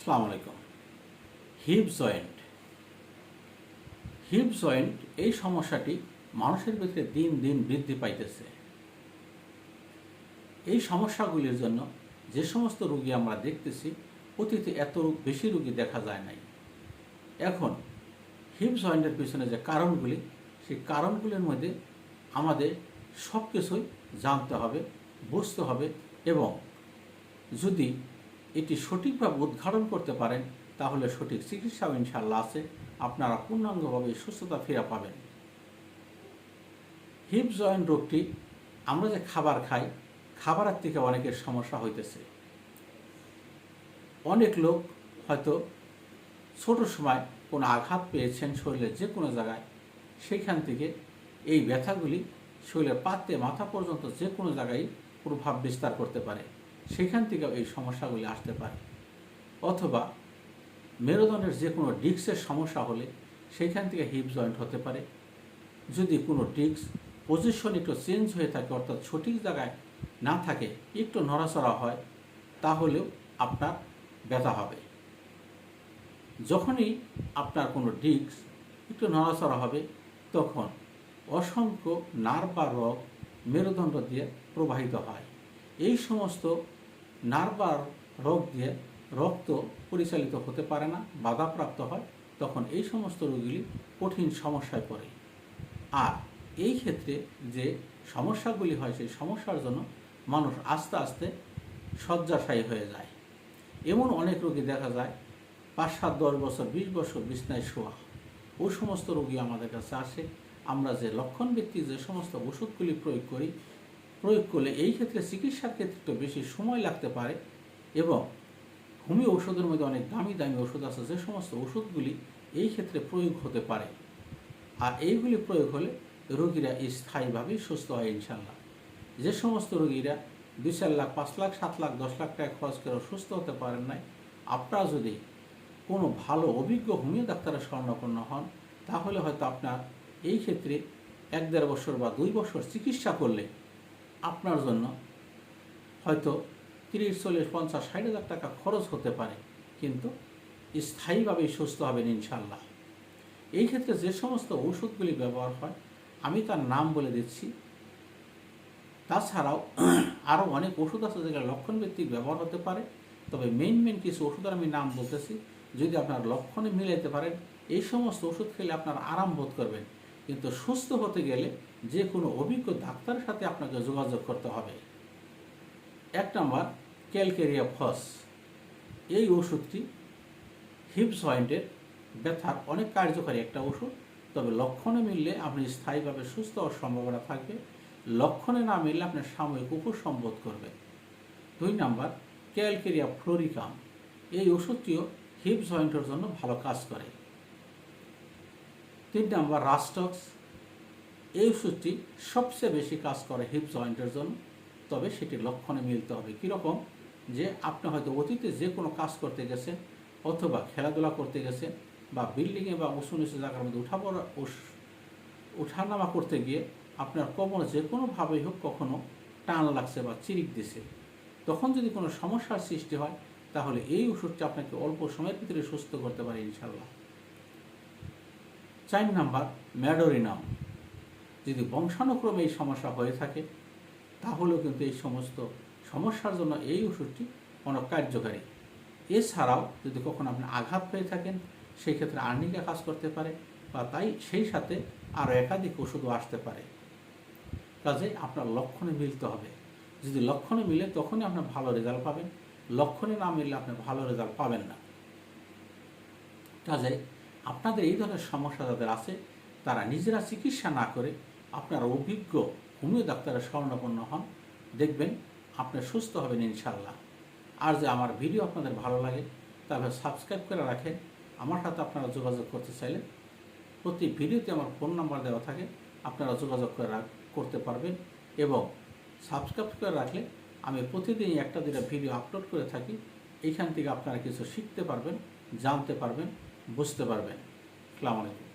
আসসালামু আলাইকুম। Hip joint এই সমস্যাটি মানুষের ভিতরে দিন দিন বৃদ্ধি পাইতেছে। এই সমস্যাগুলির জন্য যে সমস্ত রোগী আমরা দেখতেছি, অতীতে এত বেশি রোগী দেখা যায় নাই। এখন হিপ জয়েন্টের পিছনে যে কারণগুলি, সেই কারণগুলির মধ্যে আমাদের সব কিছুই জানতে হবে, বুঝতে হবে এবং যদি এটি সঠিকভাবে উদ্ঘাটন করতে পারেন তাহলে সঠিক চিকিৎসাও ইনশাআল্লাহ আছে, আপনারা পূর্ণাঙ্গভাবে সুস্থতা ফিরে পাবেন। হিপ জয়েন্ট রোগটি আমরা যে খাবার খাই, খাবারের থেকে অনেকের সমস্যা হইতেছে। অনেক লোক হয়তো ছোট সময় কোনো আঘাত পেয়েছেন শরীরের যে কোনো জায়গায়, সেইখান থেকে এই ব্যথাগুলি শরীরের পাতে মাথা পর্যন্ত যে কোনো জায়গায় প্রভাব বিস্তার করতে পারে, সেখান থেকেও এই সমস্যাগুলি আসতে পারে। অথবা মেরুদণ্ডের যে কোনো ডিস্কের সমস্যা হলে সেইখান থেকে হিপ জয়েন্ট হতে পারে। যদি কোনো ডিস্ক পজিশন একটু চেঞ্জ হয়ে থাকে, অর্থাৎ সঠিক জায়গায় না থাকে, একটু নড়াচড়া হয়, তাহলেও আপনার ব্যথা হবে। যখনই আপনার কোনো ডিস্ক একটু নড়াচড়া হবে, তখন অসংখ্য নার্ভ বা রগ মেরুদণ্ড দিয়ে প্রবাহিত হয়। এই সমস্ত নার্ভ বা রগ দিয়ে রক্ত পরিচালিত হতে পারে না, বাধাপ্রাপ্ত হয়, তখন এই সমস্ত রোগগুলি কঠিন সমস্যায় পড়ে। আর এই ক্ষেত্রে যে সমস্যাগুলি হয়, সেই সমস্যার জন্য মানুষ আস্তে আস্তে শয্যাশায়ী হয়ে যায়। এমন অনেক রোগী দেখা যায় 5, 7, 10 বছর, 20 বছর বিছনায় শোয়া। ওই সমস্ত রোগী আমাদের কাছে আসে। আমরা যে লক্ষণ ভিত্তিক যে সমস্ত ওষুধগুলি প্রয়োগ করলে এই ক্ষেত্রে চিকিৎসার ক্ষেত্রে একটু বেশি সময় লাগতে পারে এবং হোমিও ওষুধের মধ্যে অনেক দামি দামি ওষুধ আছে, যে সমস্ত ওষুধগুলি এই ক্ষেত্রে প্রয়োগ হতে পারে। আর এইগুলি প্রয়োগ হলে রোগীরা স্থায়ীভাবেই সুস্থ হয় ইনশাল্লাহ। যে সমস্ত রোগীরা 2-4 লাখ, 5 লাখ, 7 লাখ, 10 লাখ টাকা খরচ করে সুস্থ হতে পারেন নাই, আপনারা যদি কোনো ভালো অভিজ্ঞ হোমিও ডাক্তারের শরণাপন্ন হন, তাহলে হয়তো আপনার এই ক্ষেত্রে 1-1.5 বছর বা 2 বছর চিকিৎসা করলে আপনার জন্য হয়তো 30, 40, 50, 60 হাজার টাকা খরচ হতে পারে, কিন্তু স্থায়ীভাবেই সুস্থ হবেন ইনশাল্লাহ। এই ক্ষেত্রে যে সমস্ত ওষুধগুলি ব্যবহার হয়, আমি তার নাম বলে দিচ্ছি। তাছাড়াও আরও অনেক ওষুধ আছে যেগুলো লক্ষণভিত্তিক ব্যবহার হতে পারে, তবে মেইন কিছু ওষুধের আমি নাম বলতেছি। যদি আপনার লক্ষণে মিলাইতে পারেন, এই সমস্ত ওষুধ খেলে আপনার আরাম বোধ করবেন। কিন্তু সুস্থ হতে গেলে যে কোনো অভিজ্ঞ ডাক্তারের সাথে আপনাকে যোগাযোগ করতে হবে। 1 নম্বর ক্যালকেরিয়া ফস। এই ওষুধটি হিপ জয়েন্টের ব্যথার অনেক কার্যকারী একটা ওষুধ, তবে লক্ষণে মিললে আপনি স্থায়ীভাবে সুস্থ হওয়ার সম্ভাবনা থাকবে। লক্ষণে না মিললে আপনার সাময়িক উপশম বোধ করবে। 2 নম্বর ক্যালকেরিয়া ফ্লোরিকাম। এই ওষুধটিও হিপ জয়েন্টের জন্য ভালো কাজ করে। 3 নম্বর রাস্টক্স। এই ওষুধটি সবচেয়ে বেশি কাজ করে হিপ জয়েন্টের জন্য, তবে সেটি লক্ষণে মিলতে হবে। কীরকম? যে আপনি হয়তো অতীতে যে কোনো কাজ করতে গেছেন, অথবা খেলাধুলা করতে গেছেন, বা বিল্ডিংয়ে বা উঁচু নিচু জায়গার মধ্যে উঠানামা করতে গিয়ে আপনার কোমরে যে কোনোভাবেই হোক কখনো টান লাগছে বা চিরিক দিছে, তখন যদি কোনো সমস্যার সৃষ্টি হয়, তাহলে এই ওষুধটি আপনাকে অল্প সময়ের ভিতরে সুস্থ করতে পারে ইনশাল্লাহ। 4 নম্বর ম্যাডোরিনাম। যদি বংশানুক্রমে এই সমস্যা হয়ে থাকে, তাহলেও কিন্তু এই সমস্ত সমস্যার জন্য এই ওষুধটি অনেক কার্যকারী। এছাড়াও যদি কখনো আপনি আঘাত পেয়ে থাকেন, সেই ক্ষেত্রে আর্নিকা কাজ করতে পারে, বা তাই সেই সাথে আরও একাধিক ওষুধও আসতে পারে। কাজে আপনার লক্ষণে মিলতে হবে। যদি লক্ষণে মিলে তখনই আপনার ভালো রেজাল্ট পাবেন, লক্ষণে না মিললে আপনি ভালো রেজাল্ট পাবেন না। কাজে আপনাদের এই ধরনের সমস্যা যাদের আছে, তারা নিজেরা চিকিৎসা না করে আপনার অভিজ্ঞ হোমিও ডাক্তারের শরণাপন্ন হন, দেখবেন আপনি সুস্থ হবেন ইনশাল্লাহ। আর যে আমার ভিডিও আপনাদের ভালো লাগে, তাহলে সাবস্ক্রাইব করে রাখেন। আমার সাথে আপনারা যোগাযোগ করতে চাইলে প্রতি ভিডিওতে আমার ফোন নাম্বার দেওয়া থাকে, আপনারা যোগাযোগ করতে পারবেন। এবং সাবস্ক্রাইব করে রাখলে আমি প্রতিদিনই 1-2টা ভিডিও আপলোড করে থাকি। এইখান থেকে আপনারা কিছু শিখতে পারবেন, জানতে পারবেন, বুঝতে পারবেন। আসসালামু আলাইকুম।